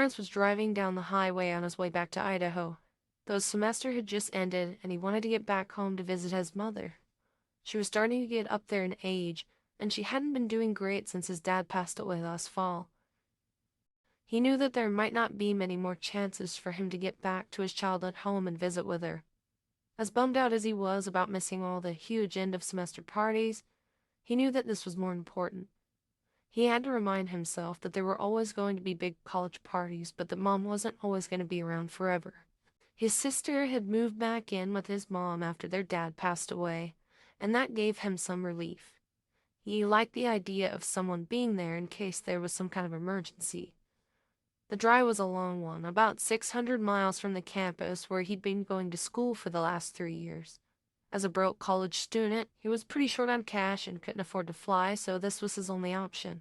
Clarence was driving down the highway on his way back to Idaho. The semester had just ended, and he wanted to get back home to visit his mother. She was starting to get up there in age, and she hadn't been doing great since his dad passed away last fall. He knew that there might not be many more chances for him to get back to his childhood home and visit with her. As bummed out as he was about missing all the huge end-of-semester parties, he knew that this was more important. He had to remind himself that there were always going to be big college parties, but that Mom wasn't always going to be around forever. His sister had moved back in with his mom after their dad passed away, and that gave him some relief. He liked the idea of someone being there in case there was some kind of emergency. The drive was a long one, about 600 miles from the campus where he'd been going to school for the last 3 years. As a broke college student, he was pretty short on cash and couldn't afford to fly, so this was his only option.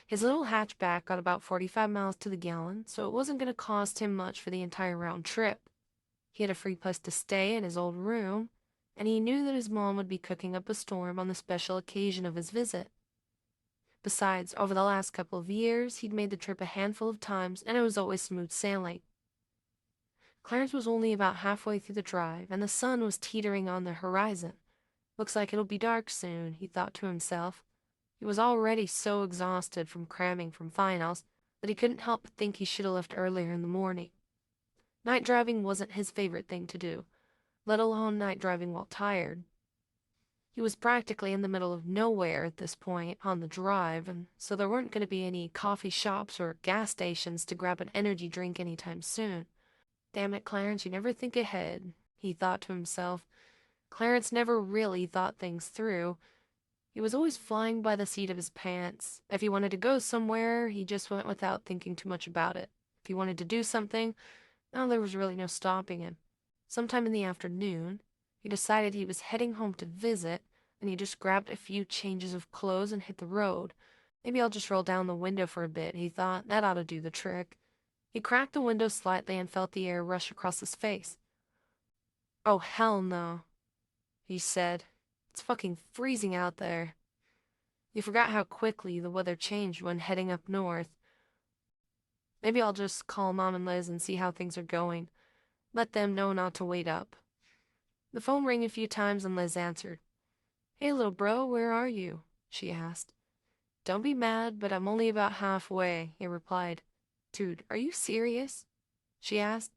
His little hatchback got about 45 miles to the gallon, so it wasn't going to cost him much for the entire round trip. He had a free place to stay in his old room, and he knew that his mom would be cooking up a storm on the special occasion of his visit. Besides, over the last couple of years, he'd made the trip a handful of times, and it was always smooth sailing. Clarence was only about halfway through the drive, and the sun was teetering on the horizon. Looks like it'll be dark soon, he thought to himself. He was already so exhausted from cramming from finals that he couldn't help but think he should have left earlier in the morning. Night driving wasn't his favorite thing to do, let alone night driving while tired. He was practically in the middle of nowhere at this point on the drive, and so there weren't going to be any coffee shops or gas stations to grab an energy drink anytime soon. Damn it, Clarence, you never think ahead, he thought to himself. Clarence never really thought things through. He was always flying by the seat of his pants. If he wanted to go somewhere, he just went without thinking too much about it. If he wanted to do something, well, there was really no stopping him. Sometime in the afternoon, he decided he was heading home to visit, and he just grabbed a few changes of clothes and hit the road. Maybe I'll just roll down the window for a bit, he thought. That ought to do the trick. He cracked the window slightly and felt the air rush across his face. "Oh, hell no," he said. "It's fucking freezing out there." He forgot how quickly the weather changed when heading up north. Maybe I'll just call Mom and Liz and see how things are going. Let them know not to wait up. The phone rang a few times and Liz answered. "Hey, little bro, where are you?" she asked. "Don't be mad, but I'm only about halfway," he replied. "Dude, are you serious?" she asked.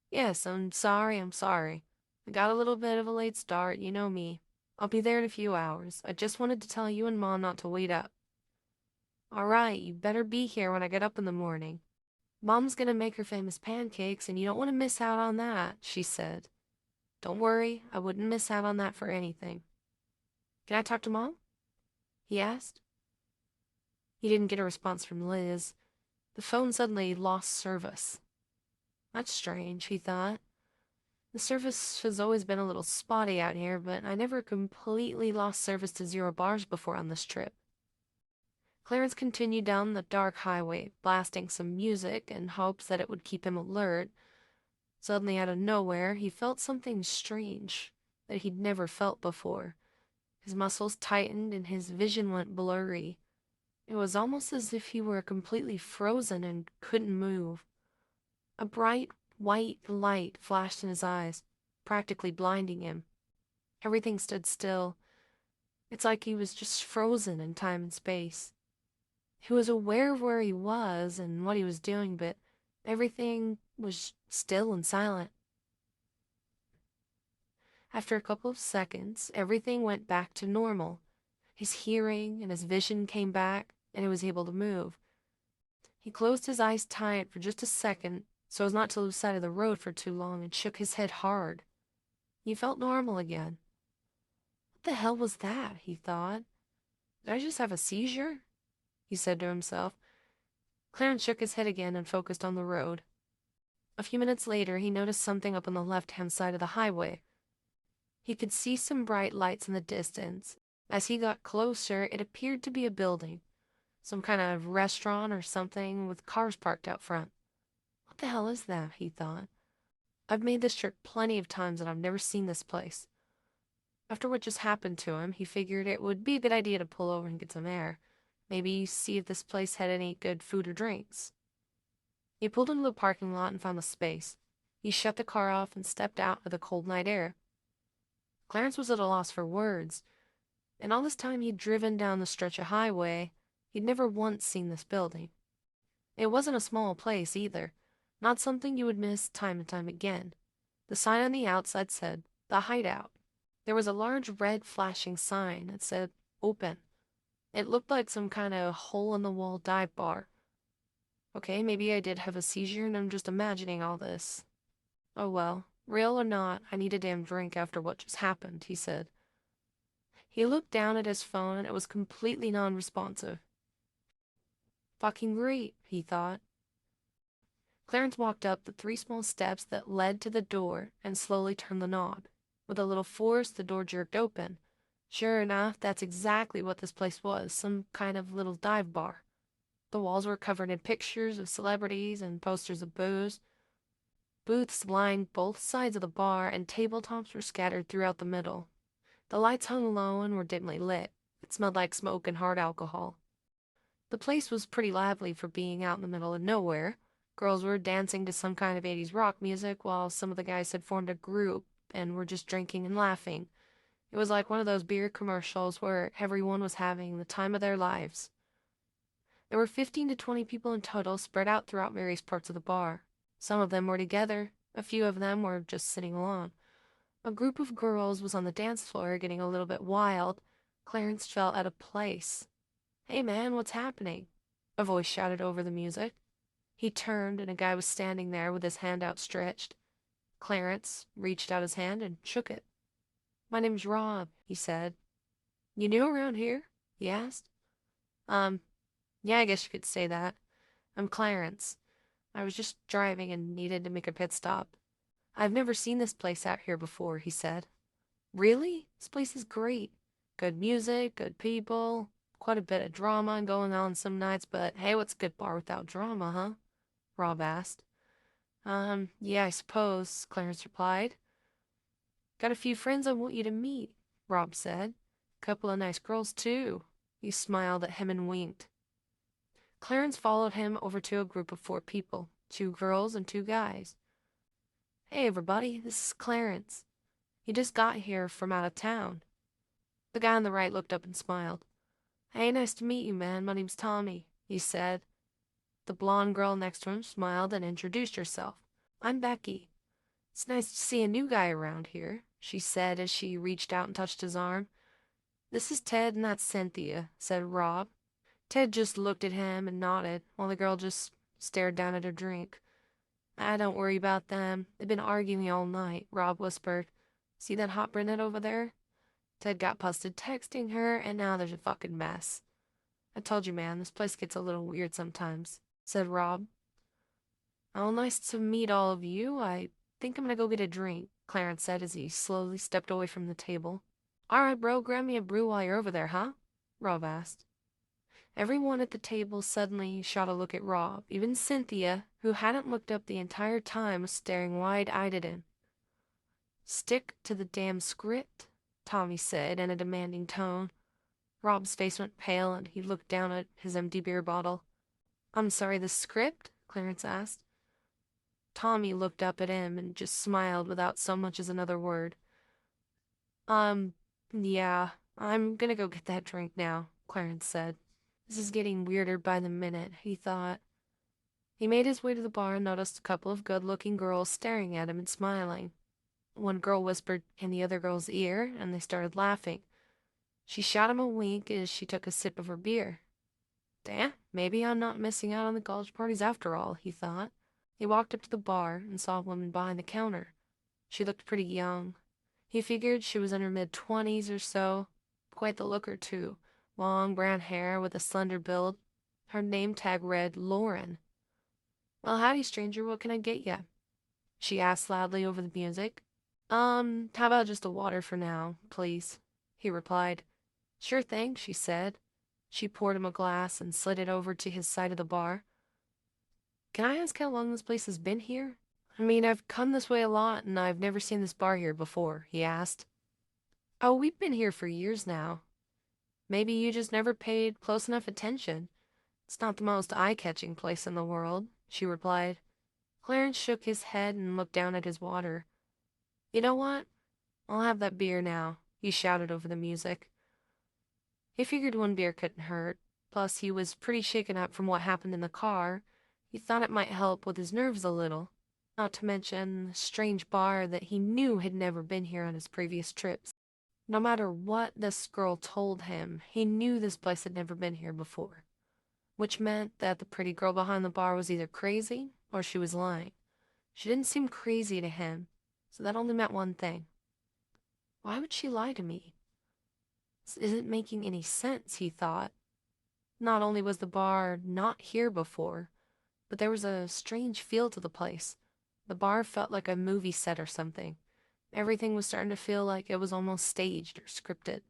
"Yes, I'm sorry. I got a little bit of a late start, you know me. I'll be there in a few hours. I just wanted to tell you and Mom not to wait up." "All right, you better be here when I get up in the morning. Mom's gonna make her famous pancakes, and you don't want to miss out on that," she said. "Don't worry, I wouldn't miss out on that for anything." "Can I talk to Mom?" he asked. He didn't get a response from Liz. The phone suddenly lost service. That's strange, he thought. The service has always been a little spotty out here, but I never completely lost service to 0 bars before on this trip. Clarence continued down the dark highway, blasting some music in hopes that it would keep him alert. Suddenly, out of nowhere, he felt something strange that he'd never felt before. His muscles tightened and his vision went blurry. It was almost as if he were completely frozen and couldn't move. A bright, white light flashed in his eyes, practically blinding him. Everything stood still. It's like he was just frozen in time and space. He was aware of where he was and what he was doing, but everything was still and silent. After a couple of seconds, everything went back to normal. His hearing and his vision came back, and he was able to move. He closed his eyes tight for just a second, so as not to lose sight of the road for too long, and shook his head hard. He felt normal again. What the hell was that, he thought. Did I just have a seizure? He said to himself. Clarence shook his head again and focused on the road. A few minutes later, he noticed something up on the left-hand side of the highway. He could see some bright lights in the distance. As he got closer, it appeared to be a building. Some kind of restaurant or something with cars parked out front. What the hell is that, he thought. I've made this trip plenty of times and I've never seen this place. After what just happened to him, he figured it would be a good idea to pull over and get some air. Maybe see if this place had any good food or drinks. He pulled into the parking lot and found the space. He shut the car off and stepped out into the cold night air. Clarence was at a loss for words. In all this time he'd driven down the stretch of highway, he'd never once seen this building. It wasn't a small place either, not something you would miss time and time again. The sign on the outside said, "The Hideout." There was a large red flashing sign that said, "Open." It looked like some kind of hole-in-the-wall dive bar. Okay, maybe I did have a seizure and I'm just imagining all this. Oh well, real or not, I need a damn drink after what just happened, he said. He looked down at his phone and it was completely non-responsive. Fucking great, he thought. Clarence walked up the 3 small steps that led to the door and slowly turned the knob. With a little force, the door jerked open. Sure enough, that's exactly what this place was, some kind of little dive bar. The walls were covered in pictures of celebrities and posters of booze. Booths lined both sides of the bar, and tabletops were scattered throughout the middle. The lights hung low and were dimly lit. It smelled like smoke and hard alcohol. The place was pretty lively for being out in the middle of nowhere. Girls were dancing to some kind of 80s rock music, while some of the guys had formed a group and were just drinking and laughing. It was like one of those beer commercials where everyone was having the time of their lives. There were 15 to 20 people in total spread out throughout various parts of the bar. Some of them were together, a few of them were just sitting alone. A group of girls was on the dance floor getting a little bit wild. Clarence felt out of place. "Hey man, what's happening?" a voice shouted over the music. He turned and a guy was standing there with his hand outstretched. Clarence reached out his hand and shook it. "My name's Rob," he said. "You new around here?" he asked. Yeah, I guess you could say that. I'm Clarence. I was just driving and needed to make a pit stop." "I've never seen this place out here before," he said. "Really? This place is great. Good music, good people, quite a bit of drama going on some nights, but hey, what's a good bar without drama, huh?" Rob asked. Yeah, I suppose," Clarence replied. "Got a few friends I want you to meet," Rob said. "Couple of nice girls, too." He smiled at him and winked. Clarence followed him over to a group of 4 people, 2 girls and 2 guys. "Hey, everybody, this is Clarence. He just got here from out of town." The guy on the right looked up and smiled. "Hey, nice to meet you, man. My name's Tommy," he said. The blonde girl next to him smiled and introduced herself. "I'm Becky. It's nice to see a new guy around here," she said as she reached out and touched his arm. "This is Ted and that's Cynthia," said Rob. Ted just looked at him and nodded, while the girl just stared down at her drink. Don't worry about them. They've been arguing all night," Rob whispered. "See that hot brunette over there? Ted got busted texting her, and now there's a fucking mess." "I told you, man, this place gets a little weird sometimes," said Rob. "Oh, nice to meet all of you. I think I'm gonna go get a drink," Clarence said as he slowly stepped away from the table. "All right, bro, grab me a brew while you're over there, huh?" Rob asked. Everyone at the table suddenly shot a look at Rob. Even Cynthia, who hadn't looked up the entire time, was staring wide-eyed at him. "Stick to the damn script," Tommy said in a demanding tone. Rob's face went pale and he looked down at his empty beer bottle. "I'm sorry, the script?" Clarence asked. Tommy looked up at him and just smiled without so much as another word. Yeah, I'm gonna go get that drink now," Clarence said. "This is getting weirder by the minute," he thought. He made his way to the bar and noticed a couple of good-looking girls staring at him and smiling. One girl whispered in the other girl's ear, and they started laughing. She shot him a wink as she took a sip of her beer. "Damn, maybe I'm not missing out on the college parties after all," he thought. He walked up to the bar and saw a woman behind the counter. She looked pretty young. He figured she was in her mid-20s or so. Quite the looker, too. Long brown hair with a slender build. Her name tag read Lauren. "Well, howdy, stranger, what can I get ya?" she asked loudly over the music. How about just a water for now, please?" he replied. "Sure thing," she said. She poured him a glass and slid it over to his side of the bar. "Can I ask how long this place has been here? I mean, I've come this way a lot, and I've never seen this bar here before," he asked. "Oh, we've been here for years now. Maybe you just never paid close enough attention. It's not the most eye-catching place in the world," she replied. Clarence shook his head and looked down at his water. You know what? I'll have that beer now, he shouted over the music. He figured one beer couldn't hurt. Plus, he was pretty shaken up from what happened in the car. He thought it might help with his nerves a little. Not to mention the strange bar that he knew had never been here on his previous trips. No matter what this girl told him, he knew this place had never been here before. Which meant that the pretty girl behind the bar was either crazy or she was lying. She didn't seem crazy to him, so that only meant one thing. Why would she lie to me? This isn't making any sense, he thought. Not only was the bar not here before, but there was a strange feel to the place. The bar felt like a movie set or something. Everything was starting to feel like it was almost staged or scripted.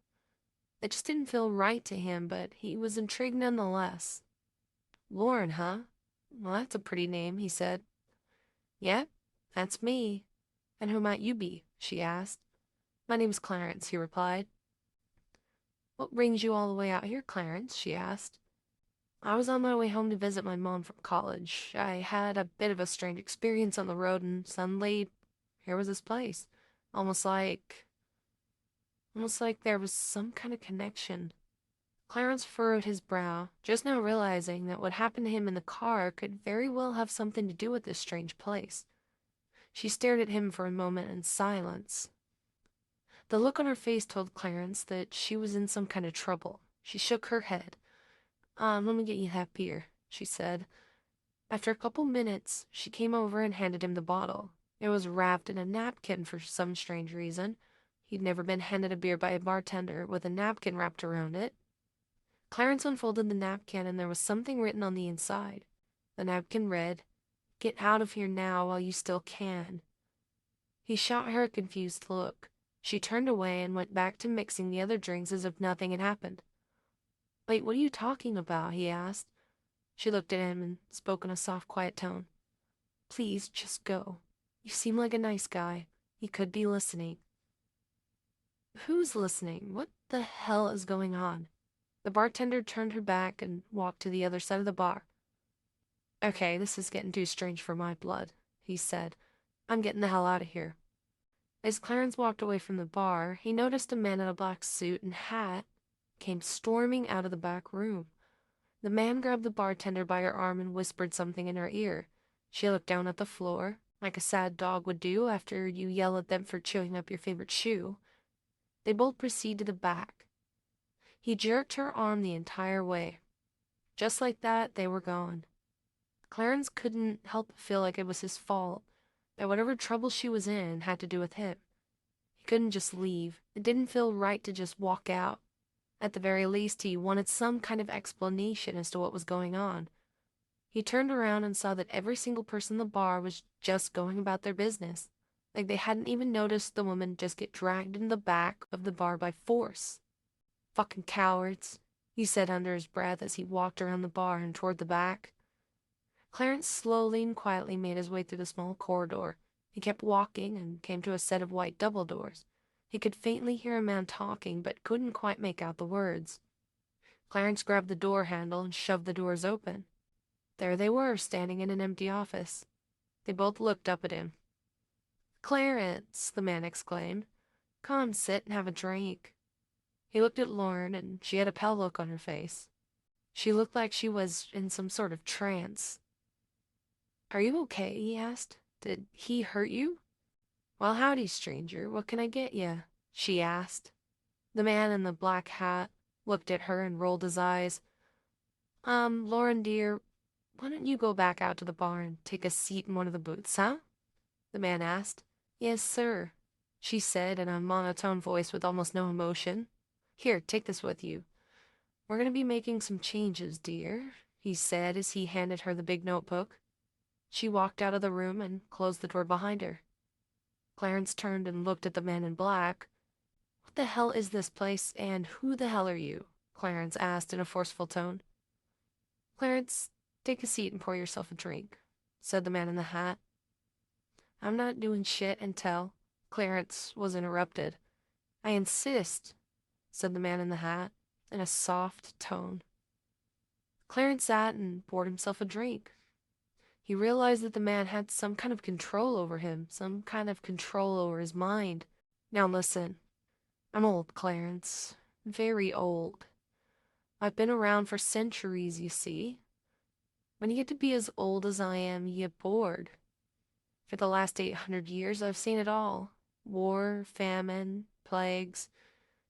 It just didn't feel right to him, but he was intrigued nonetheless. Lauren, huh? Well, that's a pretty name, he said. Yep, that's me. And who might you be? She asked. My name's Clarence, he replied. What brings you all the way out here, Clarence? She asked. I was on my way home to visit my mom from college. I had a bit of a strange experience on the road, and suddenly, here was this place. Almost like there was some kind of connection. Clarence furrowed his brow, just now realizing that what happened to him in the car could very well have something to do with this strange place. She stared at him for a moment in silence. The look on her face told Clarence that she was in some kind of trouble. She shook her head. Let me get you that beer, she said. After a couple minutes, she came over and handed him the bottle. It was wrapped in a napkin for some strange reason. He'd never been handed a beer by a bartender with a napkin wrapped around it. Clarence unfolded the napkin and there was something written on the inside. The napkin read, "Get out of here now while you still can." He shot her a confused look. She turned away and went back to mixing the other drinks as if nothing had happened. Wait, what are you talking about? He asked. She looked at him and spoke in a soft, quiet tone. Please, just go. You seem like a nice guy. He could be listening. Who's listening? What the hell is going on? The bartender turned her back and walked to the other side of the bar. Okay, this is getting too strange for my blood, he said. I'm getting the hell out of here. As Clarence walked away from the bar, he noticed a man in a black suit and hat came storming out of the back room. The man grabbed the bartender by her arm and whispered something in her ear. She looked down at the floor, like a sad dog would do after you yell at them for chewing up your favorite shoe. They both proceeded to the back. He jerked her arm the entire way. Just like that, they were gone. Clarence couldn't help but feel like it was his fault, that whatever trouble she was in had to do with him. He couldn't just leave. It didn't feel right to just walk out. At the very least, he wanted some kind of explanation as to what was going on. He turned around and saw that every single person in the bar was just going about their business, like they hadn't even noticed the woman just get dragged into the back of the bar by force. Fucking cowards, he said under his breath as he walked around the bar and toward the back. Clarence slowly and quietly made his way through the small corridor. He kept walking and came to a set of white double doors. He could faintly hear a man talking, but couldn't quite make out the words. Clarence grabbed the door handle and shoved the doors open. There they were, standing in an empty office. They both looked up at him. Clarence, the man exclaimed. Come sit and have a drink. He looked at Lauren, and she had a pale look on her face. She looked like she was in some sort of trance. Are you okay? He asked. Did he hurt you? Well, howdy, stranger. What can I get you? She asked. The man in the black hat looked at her and rolled his eyes. Lauren, dear, why don't you go back out to the bar and take a seat in one of the booths, huh? The man asked. Yes, sir, she said in a monotone voice with almost no emotion. Here, take this with you. We're going to be making some changes, dear, he said as he handed her the big notebook. She walked out of the room and closed the door behind her. Clarence turned and looked at the man in black. What the hell is this place, and who the hell are you? Clarence asked in a forceful tone. Clarence, take a seat and pour yourself a drink, said the man in the hat. I'm not doing shit until... Clarence was interrupted. I insist, said the man in the hat, in a soft tone. Clarence sat and poured himself a drink. He realized that the man had some kind of control over him, some kind of control over his mind. Now listen, I'm old, Clarence. Very old. I've been around for centuries, you see. When you get to be as old as I am, you get bored. For the last 800 years, I've seen it all. War, famine, plagues.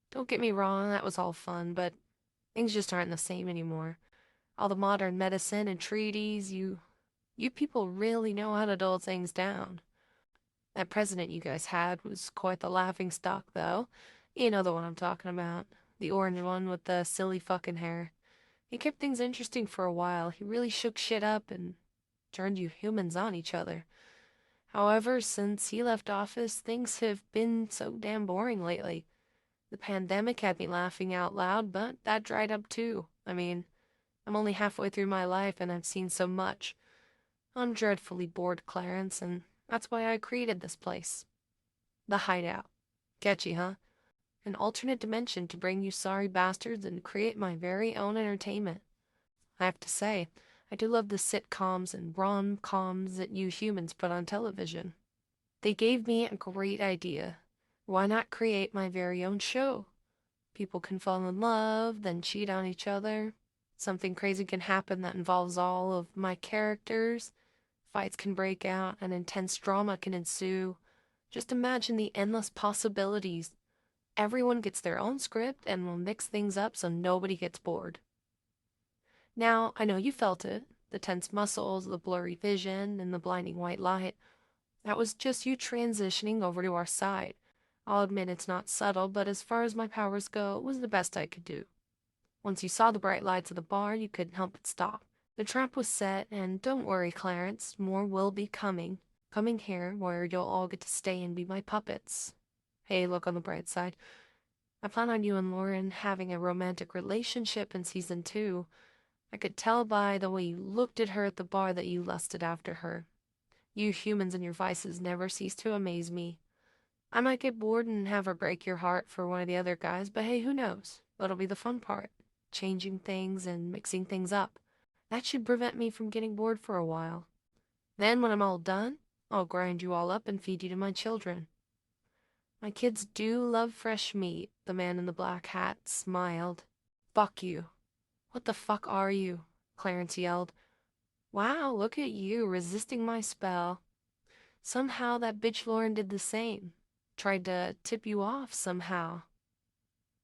Don't get me wrong, that was all fun, but things just aren't the same anymore. All the modern medicine and treaties, you people really know how to dull things down. That president you guys had was quite the laughingstock, though. You know the one I'm talking about. The orange one with the silly fucking hair. He kept things interesting for a while. He really shook shit up and turned you humans on each other. However, since he left office, things have been so damn boring lately. The pandemic had me laughing out loud, but that dried up too. I mean, I'm only halfway through my life and I've seen so much. I'm dreadfully bored, Clarence, and that's why I created this place. The Hideout. Catchy, huh? An alternate dimension to bring you sorry bastards and create my very own entertainment. I have to say, I do love the sitcoms and rom-coms that you humans put on television. They gave me a great idea. Why not create my very own show? People can fall in love, then cheat on each other. Something crazy can happen that involves all of my characters. Fights can break out, and intense drama can ensue. Just imagine the endless possibilities. Everyone gets their own script and we'll mix things up so nobody gets bored. Now, I know you felt it. The tense muscles, the blurry vision, and the blinding white light. That was just you transitioning over to our side. I'll admit it's not subtle, but as far as my powers go, it was the best I could do. Once you saw the bright lights of the bar, you couldn't help but stop. The trap was set, and don't worry, Clarence, more will be coming. Coming here, where you'll all get to stay and be my puppets. Hey, look on the bright side. I plan on you and Lauren having a romantic relationship in season 2. I could tell by the way you looked at her at the bar that you lusted after her. You humans and your vices never cease to amaze me. I might get bored and have her break your heart for one of the other guys, but hey, who knows? That'll be the fun part. Changing things and mixing things up. That should prevent me from getting bored for a while. Then when I'm all done, I'll grind you all up and feed you to my children. My kids do love fresh meat, the man in the black hat smiled. Fuck you. What the fuck are you? Clarence yelled. Wow, look at you, resisting my spell. Somehow that bitch Lauren did the same. Tried to tip you off somehow.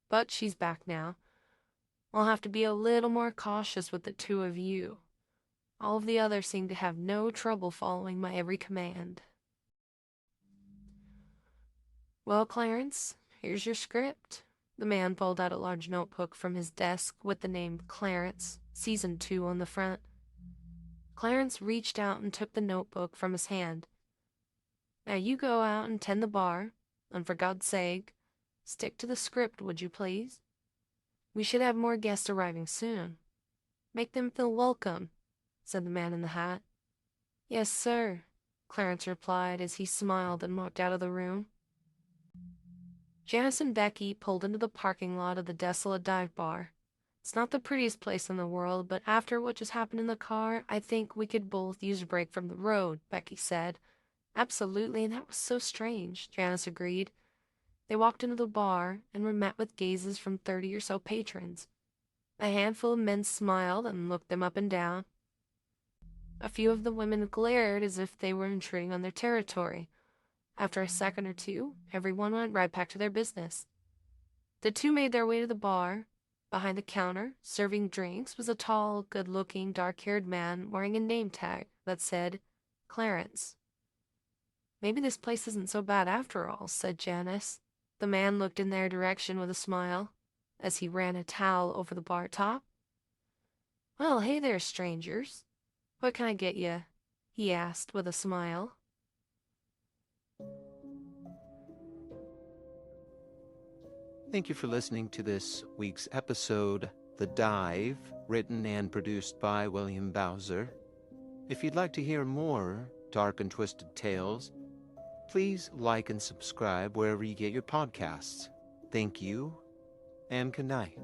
But she's back now. I'll have to be a little more cautious with the two of you. All of the others seem to have no trouble following my every command. Well, Clarence, here's your script. The man pulled out a large notebook from his desk with the name Clarence, Season 2 on the front. Clarence reached out and took the notebook from his hand. Now you go out and tend the bar, and for God's sake, stick to the script, would you please? We should have more guests arriving soon. Make them feel welcome, said the man in the hat. Yes, sir, Clarence replied as he smiled and walked out of the room. Janice and Becky pulled into the parking lot of the desolate dive bar. It's not the prettiest place in the world, but after what just happened in the car, I think we could both use a break from the road, Becky said. Absolutely, and that was so strange, Janice agreed. They walked into the bar and were met with gazes from 30 or so patrons. A handful of men smiled and looked them up and down. A few of the women glared as if they were intruding on their territory. After a second or two, everyone went right back to their business. The two made their way to the bar. Behind the counter, serving drinks, was a tall, good-looking, dark-haired man wearing a name tag that said, Clarence. Maybe this place isn't so bad after all, said Janice. The man looked in their direction with a smile, as he ran a towel over the bar top. Well, hey there, strangers. What can I get you? He asked with a smile. Thank you for listening to this week's episode, The Dive, written and produced by William Bowser. If you'd like to hear more dark and twisted tales, please like and subscribe wherever you get your podcasts. Thank you, and good night.